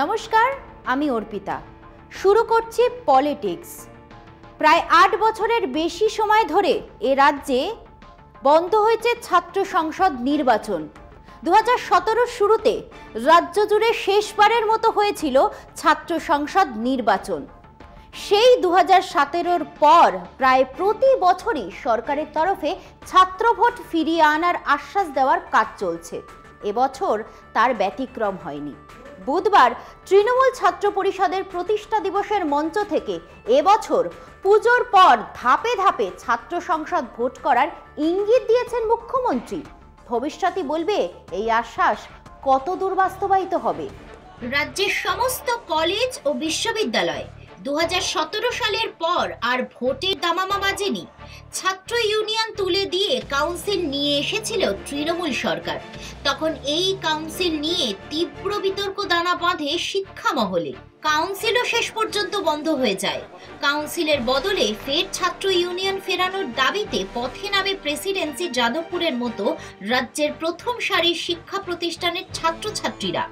নমস্কার, আমি অর্পিতা। শুরু করছি পলিটিক্স। প্রায় ৮ বছরের বেশি সময় ধরে এ রাজ্যে বন্ধ হয়েছে ছাত্র সংসদ নির্বাচন। 2017 শুরুতে রাজ্য জুড়ে শেষবারের মতো হয়েছিল ছাত্র সংসদ নির্বাচন। সেই 2017 পর প্রায় প্রতি বছরই সরকারের তরফে ছাত্র ভোট ফিরিয়ে আনার আশ্বাস দেওয়ার কাজ চলছে। এবছর তার ব্যতিক্রম হয়নি। বুধবার তৃণমূল ছাত্র পরিষদের প্রতিষ্ঠা দিবসের মঞ্চ থেকে এবছর পুজোর পর ধাপে ধাপে ছাত্র সংসদ ভোট করার ইঙ্গিত দিয়েছেন মুখ্যমন্ত্রী। ভবিষ্যৎই বলবে এই আশ্বাস কতদূর বাস্তবায়িত হবে। রাজ্যের সমস্ত কলেজ ও বিশ্ববিদ্যালয় 2017 সালের পর আর ভোটের দামামা বাজেনি। ছাত্র ইউনিয়ন তুলে দিয়ে কাউন্সিল নিয়ে এসেছিল তৃণমূল সরকার। তখন এই কাউন্সিল নিয়ে তীব্র বিতর্ক দানা বাঁধে শিক্ষা মহলে। কাউন্সিলও শেষ পর্যন্ত বন্ধ হয়ে যায়। কাউন্সিলের বদলে ফের ছাত্র ইউনিয়ন ফেরানোর দাবিতে পথে নামে প্রেসিডেন্সি যাদবপুরের মতো রাজ্যের প্রথম সারির শিক্ষা প্রতিষ্ঠানের ছাত্রছাত্রীরা।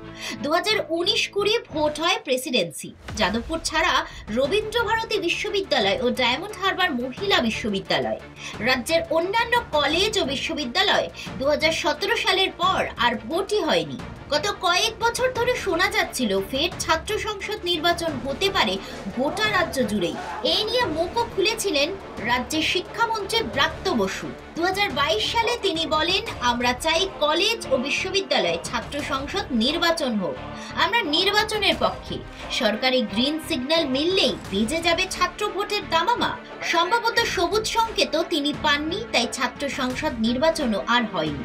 2019-20 ভোট হয় প্রেসিডেন্সি যাদবপুর ছাড়া রবীন্দ্রভারতী বিশ্ববিদ্যালয় ও ডায়মন্ড হারবার মহিলা বিশ্ববিদ্যালয়। রাজ্যের অন্যান্য কলেজ ও বিশ্ববিদ্যালয় 2017 সালের পর আর ভোটই হয়নি। গত কয়েক বছর ধরে শোনা যাচ্ছিল ফের ছাত্র সংসদ নির্বাচন হতে পারে গোটা রাজ্য জুড়েই। এই নিয়ে মুখও খুলেছিলেন রাজ্যের শিক্ষামন্ত্রী ব্রাত্য বসু। 2022 সালে তিনি বলেন, আমরা চাই কলেজ ও বিশ্ববিদ্যালয়ে ছাত্র সংসদ নির্বাচন হোক। আমরা নির্বাচনের পক্ষে। সরকারি গ্রিন সিগন্যাল মিললেই বেজে যাবে ছাত্র ভোটের দামামা। সম্ভবত সবুজ সংকেতও তিনি পাননি, তাই ছাত্র সংসদ নির্বাচনও আর হয়নি।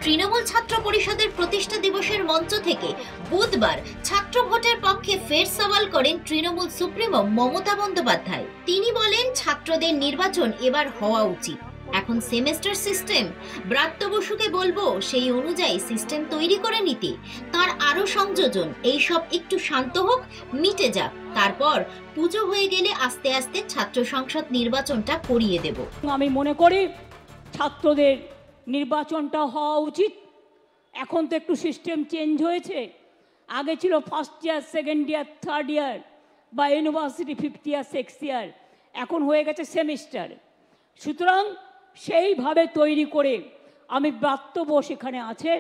তৃণমূল ছাত্র পরিষদের প্রতিষ্ঠা দিবসের মঞ্চ থেকে বুধবার ছাত্র ভোটের পক্ষে ফের সওয়াল করেন তৃণমূল সুপ্রিমো মমতা বন্দ্যোপাধ্যায়। তিনি বলেন, ছাত্রদের নির্বাচন এবার হওয়া উচিত। এখন সেমেস্টার সিস্টেম। ব্রাত্য বসুকে বলবো সেই অনুযায়ী সিস্টেম তৈরি করে নিতে। তার আরো সংযোজন, এইসব একটু শান্ত হোক, মিটে যাক, তারপর পুজো হয়ে গেলে আস্তে আস্তে ছাত্র সংসদ নির্বাচনটা করিয়ে দেব। আমি মনে করি ছাত্রদের নির্বাচনটা হওয়া উচিত। এখন তো একটু সিস্টেম চেঞ্জ হয়েছে। আগে ছিল first year, second year, third year বা university fifth year, sixth year, এখন হয়ে গেছে সেমিস্টার। সুতরাং সেইভাবে তৈরি করে আমি ব্রাত্য বোস এখানে আছে,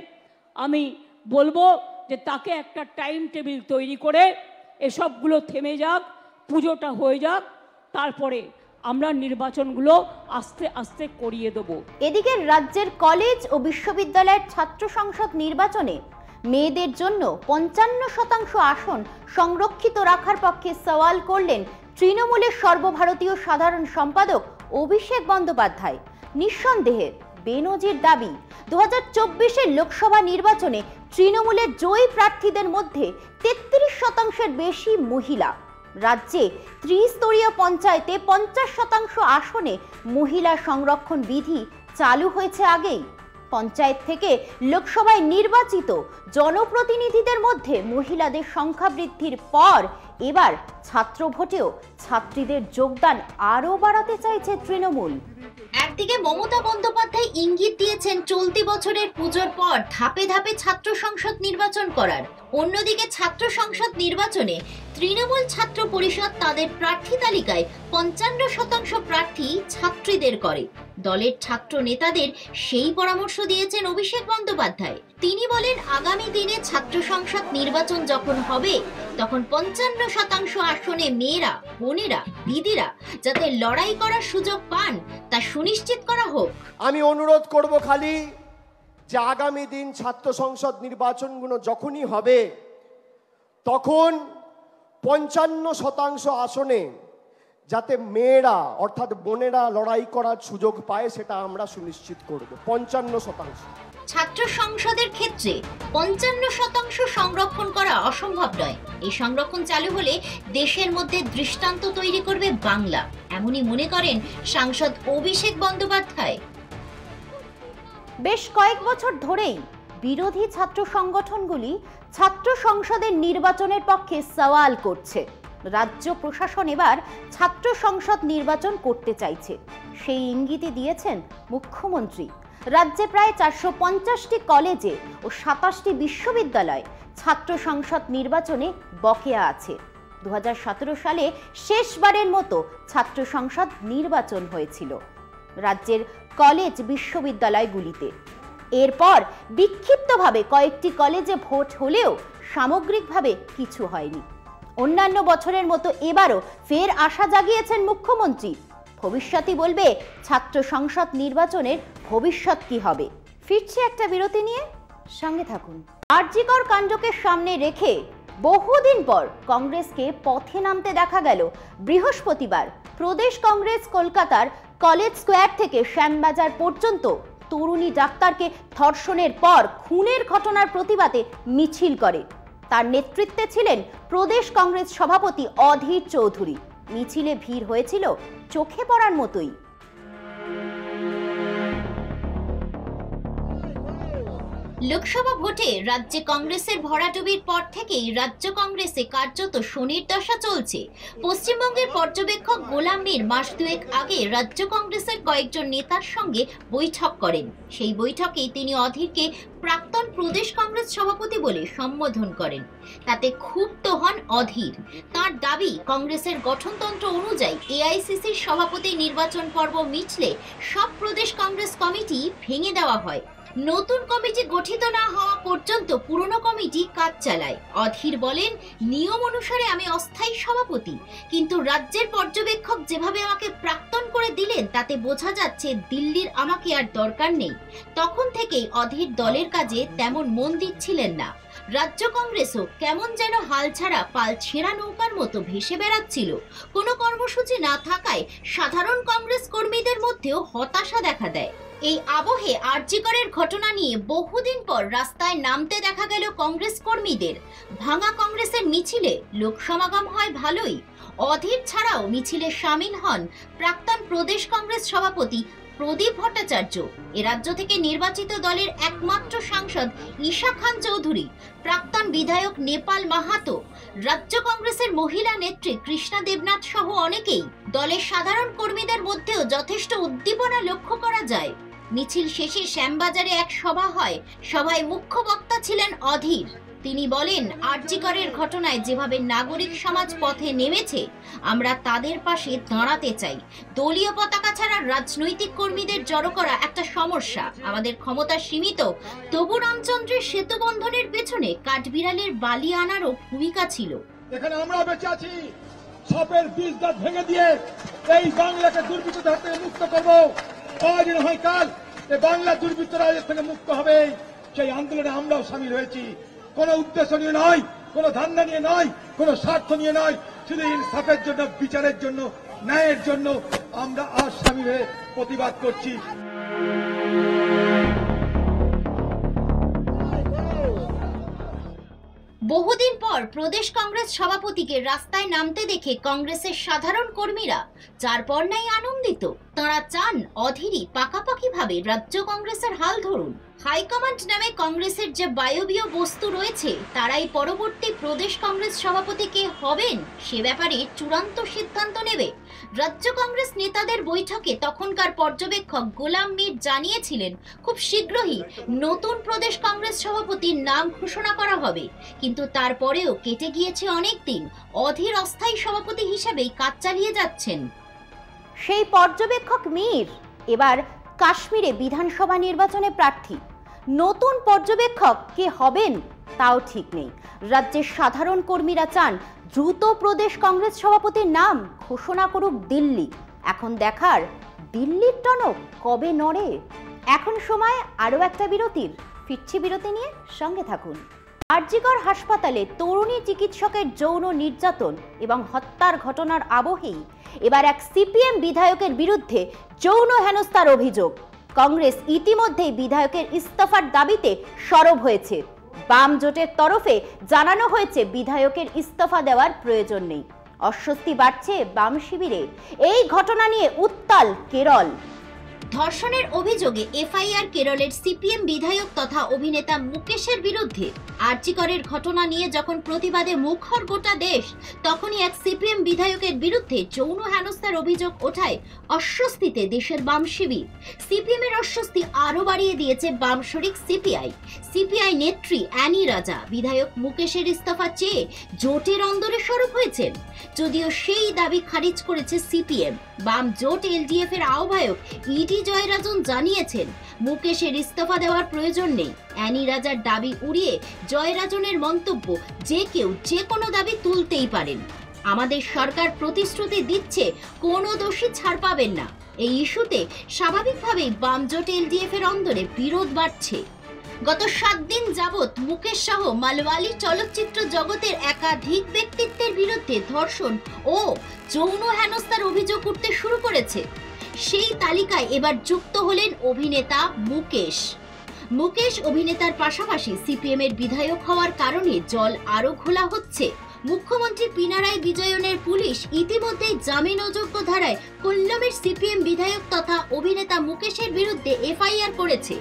আমি বলবো যে তাকে একটা টাইম টেবিল তৈরি করে এসবগুলো থেমে যাক, পুজোটা হয়ে যাক, তারপরে আমরা নির্বাচনগুলো আস্তে আস্তে করিয়ে দেব। এদিকে রাজ্যের কলেজ ও বিশ্ববিদ্যালয়ের ছাত্র সংসদ নির্বাচনে মেয়েদের জন্য 55% আসন সংরক্ষিত রাখার পক্ষে সওয়াল করলেন তৃণমূলের সর্বভারতীয় সাধারণ সম্পাদক অভিষেক বন্দ্যোপাধ্যায়। নিঃসন্দেহে বেনজির দাবি। 2024-এর লোকসভা নির্বাচনে তৃণমূলের জয়ী প্রার্থীদের মধ্যে 33% বেশি মহিলা। রাজ্যে ত্রিস্তরীয় পঞ্চায়েতে 50% আসনে মহিলা সংরক্ষণ বিধি চালু হয়েছে আগেই। পঞ্চায়েত থেকে লোকসভায় নির্বাচিত জনপ্রতিনিধিদের মধ্যে মহিলাদের সংখ্যা বৃদ্ধির পর এবার ছাত্র ভোটেও ছাত্রীদের যোগদান আরও বাড়াতে চাইছে তৃণমূল। একদিকে মমতা বন্দ্যোপাধ্যায় ইঙ্গিত দিয়েছেন চলতি বছরের পুজোর পর ধাপে ধাপে ছাত্র সংসদ নির্বাচন করার। অন্যদিকে ছাত্র সংসদ নির্বাচনে তৃণমূল ছাত্র পরিষদ তাদের প্রার্থী তালিকায় 55% প্রার্থী ছাত্রীদের করে। দলের ছাত্র নেতাদের সেই পরামর্শ দিয়েছেন অভিষেক বন্দ্যোপাধ্যায়। তিনি বলেন, আগামী দিনে ছাত্র সংসদ নির্বাচন যখন হবে তখন 55% আসনে মেয়েরা, বোনেরা, দিদিরা যাতে লড়াই করার সুযোগ পান তা সুনিশ্চিত করা হোক। আমি অনুরোধ করব খালি যে আগামী দিন ছাত্র সংসদ নির্বাচনগুলো যখনই হবে তখন 55% আসনে যাতে মেয়েরা অর্থাৎ বোনেরা লড়াই করার সুযোগ পায় সেটা আমরা সুনিশ্চিত করব। 55%। ছাত্র সংসদের ক্ষেত্রে 55% সংরক্ষণ করা অসম্ভব নয়। এই সংরক্ষণ চালু হলে দেশের মধ্যে দৃষ্টান্ত তৈরি করবে বাংলা, এমনই মনে করেন সাংসদ অভিষেক বন্দ্যোপাধ্যায়। বেশ কয়েক বছর ধরেই বিরোধী ছাত্র সংগঠনগুলি ছাত্র সংসদের নির্বাচনের পক্ষে সওয়াল করছে। রাজ্য প্রশাসন এবার ছাত্র সংসদ নির্বাচন করতে চাইছে, সেই ইঙ্গিতই দিয়েছেন মুখ্যমন্ত্রী। রাজ্যে প্রায় 450টি কলেজে ও 27টি বিশ্ববিদ্যালয় ছাত্র সংসদ নির্বাচনে বকেয়া আছে। 2017 সালে শেষবারের মতো ছাত্র সংসদ নির্বাচন হয়েছিল রাজ্যের কলেজ বিশ্ববিদ্যালয়গুলিতে। এরপর বিক্ষিপ্তভাবে কয়েকটি কলেজে ভোট হলেও সামগ্রিকভাবে কিছু হয়নি। অন্যান্য বছরের মতো এবারও ফের আশা জাগিয়েছেন মুখ্যমন্ত্রী। ভবিষ্যৎই বলবে ছাত্র সংসদ নির্বাচনের ভবিষ্যৎ কি হবে। ফিরছে একটা বিরতি নিয়ে, সঙ্গে থাকুন। আরজিকর কাণ্ডকে সামনে রেখে বহুদিন পর কংগ্রেসকে পথে নামতে দেখা গেল বৃহস্পতিবার। প্রদেশ কংগ্রেস কলকাতার কলেজ স্কোয়ার থেকে শ্যামবাজার পর্যন্ত তরুণী ডাক্তারকে ধর্ষণের পর খুনের ঘটনার প্রতিবাদে মিছিল করে। তার নেতৃত্বে ছিলেন প্রদেশ কংগ্রেস সভাপতি অধীর চৌধুরী। মিছিলে ভিড় হয়েছিল চোখে পড়ার মতোই। লোকসভা ভোটে রাজ্যে কংগ্রেসের ভরাডুবির পর থেকেই রাজ্য কংগ্রেসে কার্যত শনির দশা চলছে। পশ্চিমবঙ্গের পর্যবেক্ষক গোলাম মীর মাস দুয়েক আগে রাজ্য কংগ্রেসের কয়েকজন নেতার সঙ্গে বৈঠক করেন। সেই বৈঠকে তিনি অধীরকে প্রাক্তন প্রদেশ কংগ্রেস সভাপতি বলে সম্বোধন করেন। তাতে ক্ষুব্ধ হন অধীর। তার দাবি, কংগ্রেসের গঠনতন্ত্র অনুযায়ী এআইসিসির সভাপতি নির্বাচন পর্ব মিটলে সব প্রদেশ কংগ্রেস কমিটি ভেঙে দেওয়া হয়। নতুন কমিটি গঠিত না হওয়া পর্যন্ত পুরনো কমিটি কাজ চালায়। অধীর বলেন, নিয়ম অনুসারে আমি অস্থায়ী সভাপতি, কিন্তু রাজ্যের পর্যবেক্ষক যেভাবে আমাকে প্রাক্তন করে দিলেন তাতে বোঝা যাচ্ছে দিল্লির আমাকে আর দরকার নেই। তখন থেকেই অধীর দলের কাজে তেমন মন দিচ্ছিলেন না। রাজ্য কংগ্রেসও কেমন যেন হাল ছাড়া পাল ছেঁড়া নৌকার মতো ভেসে বেড়াচ্ছিল। কোনো কর্মসূচি না থাকায় সাধারণ কংগ্রেস কর্মীদের মধ্যেও হতাশা দেখা দেয়। এই আবহে আরজিকরের ঘটনা নিয়ে বহুদিন পর রাস্তায় নামতে দেখা গেল কংগ্রেস কর্মীদের। ভাঙা কংগ্রেসের মিছিলে লোক সমাগম হয় ভালোই। অধীর ছাড়াও মিছিলে সামিল হন প্রাক্তন প্রদেশ কংগ্রেস সভাপতি প্রদীপ ভট্টাচার্য, এ রাজ্য থেকে নির্বাচিত দলের একমাত্র সাংসদ ঈশা খান চৌধুরী, প্রাক্তন বিধায়ক নেপাল মাহাতো, রাজ্য কংগ্রেসের মহিলা নেত্রী কৃষ্ণা দেবনাথ সহ অনেকেই। দলের সাধারণ কর্মীদের মধ্যেও যথেষ্ট উদ্দীপনা লক্ষ্য করা যায়। মিছিল শেষে শ্যামবাজারে এক সভা হয়। সভায় মুখ্য বক্তা ছিলেন অধীর। তিনি বলেন, আরজিকরের ঘটনায় যেভাবে নাগরিক সমাজ পথে নেমেছে, আমরা তাদের পাশে দাঁড়াতে চাই। দলীয় পতাকা ছাড়া রাজনৈতিক কর্মীদের জড়ো করা একটা সমস্যা। আমাদের ক্ষমতা সীমিত, তবু রামচন্দ্রের সেতু বন্ধনের পেছনে কাঠবিড়ালের বালি আনারও ভূমিকা ছিল। এখানে আমরা বেঁচে আছি, সাপের বীজ দাঁত ভেঙে দিয়ে এই বাংলাকে দুর্বৃত্ত হাত থেকে মুক্ত করব। আজ নয় কাল এই বাংলা দুর্বৃত্ত রাজের থেকে মুক্ত হবে। সেই আন্দোলনে আমরাও সামিল হয়েছি। কোন উদ্দেশ্য নিয়ে নয়, কোন ধান্দা নিয়ে নয়, কোন স্বার্থ নিয়ে নয়, শুধু ইনসাফের জন্য, বিচারের জন্য, ন্যায়ের জন্য আমরা আজ সামিল হয়ে প্রতিবাদ করছি। বহুদিন পর প্রদেশ কংগ্রেস সভাপতিকে রাস্তায় নামতে দেখে কংগ্রেসের সাধারণ কর্মীরা যার পর নাই আনন্দিত। তারা চান অধীরই পাকাপাকিভাবে রাজ্য কংগ্রেসের হাল ধরুন। হাইকমান্ড নামে কংগ্রেসের যে বায়বীয় বস্তু রয়েছে, তারাই পরবর্তী প্রদেশ কংগ্রেস সভাপতি কে হবেন সে ব্যাপারে চূড়ান্ত সিদ্ধান্ত নেবে। রাজ্য কংগ্রেস নেতাদের বৈঠকে তখনকার পর্যবেক্ষক গোলাম মীর জানিয়েছিলেন, খুব শীঘ্রই নতুন প্রদেশ কংগ্রেস সভাপতির নাম ঘোষণা করা হবে। কিন্তু তারপরেও কেটে গিয়েছে অনেক দিন। অধীর অস্থায়ী সভাপতি হিসেবেই কাজ চালিয়ে যাচ্ছেন। সেই পর্যবেক্ষক মীর এবার কাশ্মীরে বিধানসভা নির্বাচনে প্রার্থী। নতুন পর্যবেক্ষক কে হবেন তাও ঠিক নেই। রাজ্যের সাধারণ কর্মীরা চান দ্রুত প্রদেশ কংগ্রেস সভাপতির নাম ঘোষণা করুক দিল্লি। এখন দেখার দিল্লির টনক কবে নড়ে। এখন সময় আরও একটা বিরতির। ফিরছি বিরতি নিয়ে, সঙ্গে থাকুন। আরজিকর হাসপাতালে তরুণী চিকিৎসকের যৌন নির্যাতন এবং হত্যার ঘটনার আবহেই এবার এক সিপিএম বিধায়কের বিরুদ্ধে যৌন হেনস্থার অভিযোগ। কংগ্রেস ইতিমধ্যেই বিধায়কের ইস্তফার দাবিতে সরব হয়েছে। বাম জোটের তরফে জানানো হয়েছে বিধায়কের ইস্তফা দেওয়ার প্রয়োজন নেই। অস্বস্তি বাড়ছে বাম শিবিরে। এই ঘটনা নিয়ে উত্তাল কেরল। ধর্ষণের অভিযোগে এফআইআর কেরলের সিপিএম বিধায়ক তথা অভিনেতা মুকেশের বিরুদ্ধে। আরজিকরের ঘটনা নিয়ে যখন প্রতিবাদে মুখর গোটা দেশ, তখনই এক সিপিএম বিধায়কের বিরুদ্ধে যৌন হেনস্থার অভিযোগ ওঠায় অস্বস্তিতে দেশের বাম শিবির। সিপিএম এর অস্বস্তি আরো বাড়িয়ে দিয়েছে বাম শরিক সিপিআই। সিপিআই নেত্রী অ্যানি রাজা বিধায়ক মুকেশের ইস্তফা চেয়ে জোটের অন্দরে সরব হয়েছেন। যদিও সেই দাবি খারিজ করেছে সিপিএম, বাম জোট এলডিএফ এর আহ্বায়ক ইডি জয়রাজন জানিয়েছেন মুকেশের ইস্তফা দেওয়ার প্রয়োজন নেই। অ্যানি রাজার দাবি উড়িয়ে জয়রাজনের মন্তব্য, যে কেউ যে কোনো দাবি তুলতেই পারেন। আমাদের সরকার প্রতিশ্রুতি দিচ্ছে কোনো দোষী ছাড় পাবেন না। এই ইস্যুতে স্বাভাবিকভাবেই বাম জোট এলডিএফ এর অন্দরে বিরোধ বাড়ছে। গত 7 দিন যাবৎ মুকেশ সহ মালওয়ালি চলচ্চিত্র জগতের একাধিক ব্যক্তিত্বের বিরুদ্ধে ধর্ষণ ও যৌন হেনস্থার অভিযোগ উঠতে শুরু করেছে। সেই তালিকায় এবার যুক্ত হলেন অভিনেতা মুকেশ। মুকেশ অভিনেতার পাশাপাশি সিপিএম এর বিধায়ক হওয়ার কারণে জল আরো ঘোলা হচ্ছে। মুখ্যমন্ত্রী পিনারাই বিজয়নের পুলিশ ইতিমধ্যেই জামিন অযোগ্য ধারায় কোল্লামের সিপিএম বিধায়ক তথা অভিনেতা মুকেশের বিরুদ্ধে এফআইআর করেছে।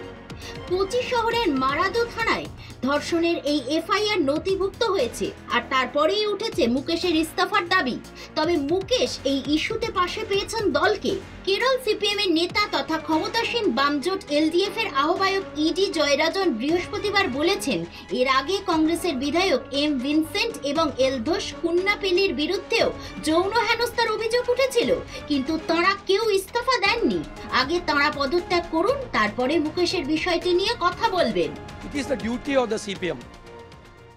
কোচি শহরের মারাদু থানায় ধর্ষণের এই এফআইআর নথিভুক্ত হয়েছে। আর তারপরেই উঠেছে মুকেশের ইস্তফার দাবি। তবে মুকেশ এই ইস্যুতে পাশে পেয়েছেন দলকে। কেরল সিপিএম এর নেতা তথা ক্ষমতাসীন বামজোট এলডিএফ এর আহ্বায়ক ইডি জয়রাজন বৃহস্পতিবার বলেছেন, এর আগে কংগ্রেসের বিধায়ক এম ভিনসেন্ট এবং এলদোস কুন্নাপেলির বিরুদ্ধেও যৌন হেনস্থার অভিযোগ উঠেছিল, কিন্তু তাঁরা কেউ ইস্তফা দেননি। আগে তাঁরা পদত্যাগ করুন, তারপরে মুকেশের বিষয়টি নিয়ে কথা বলবেন। It is the duty of the CPM.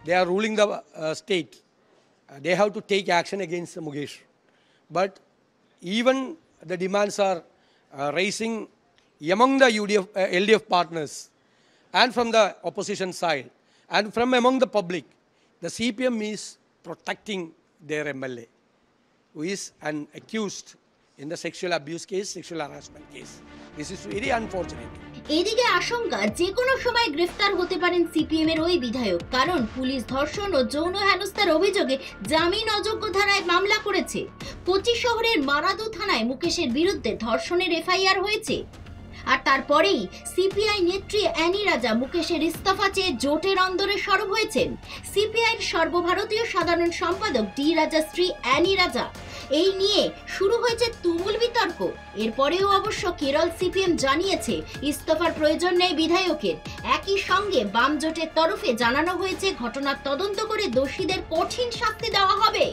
They are ruling the state. They have to take action against Mukesh. But even the demands are rising among the LDF partners and from the opposition side and from among the public. The CPM is protecting their MLA, who is an accused in the sexual abuse case, sexual harassment case. This is very unfortunate. এদিকে আশঙ্কা, যে কোনো সময় গ্রেফতার হতে পারেন CPM এর ওই বিধায়ক, কারণ পুলিশ ধর্ষণ ও যৌন হেনস্থার অভিযোগে জামিন অযোগ্য ধারায় মামলা করেছে। কোচি শহরের মারাদু থানায় মুকেশের বিরুদ্ধে ধর্ষণের এফআইআর হয়েছে। আর তারপরেই সিপিআই নেত্রী অ্যানি রাজা মুকেশের ইস্তফা চেয়ে জোটের অন্দরে সরব হয়েছেন। সিপিআইয়ের সর্বভারতীয় সাধারণ সম্পাদক ডি রাজা স্ত্রী অ্যানি রাজা। এই নিয়ে শুরু হয়েছে তুমুল বিতর্ক। এরপরেও অবশ্য কেরল সিপিএম জানিয়েছে ইস্তফার প্রয়োজন নেই বিধায়কের। একই সঙ্গে বাম জোটের তরফে জানানো হয়েছে ঘটনার তদন্ত করে দোষীদের কঠিন শাস্তি দেওয়া হবে।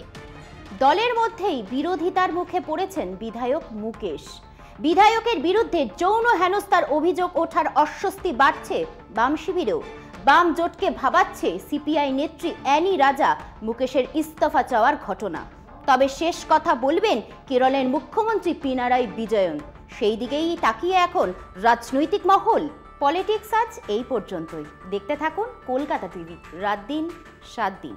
দলের মধ্যেই বিরোধিতার মুখে পড়েছেন বিধায়ক মুকেশ। বিধায়কের বিরুদ্ধে যৌন হেনস্থার অভিযোগ ওঠার অস্বস্তি বাড়ছে বাম শিবিরেও। বাম জোটকে ভাবাচ্ছে সিপিআই নেত্রী অ্যানি রাজা মুকেশের ইস্তফা চাওয়ার ঘটনা। তবে শেষ কথা বলবেন কেরলের মুখ্যমন্ত্রী পিনারাই বিজয়ন। সেই দিকেই তাকিয়ে এখন রাজনৈতিক মহল। পলিটিক্স আজ এই পর্যন্তই। দেখতে থাকুন কলকাতা টিভি, রাত দিন 7 দিন।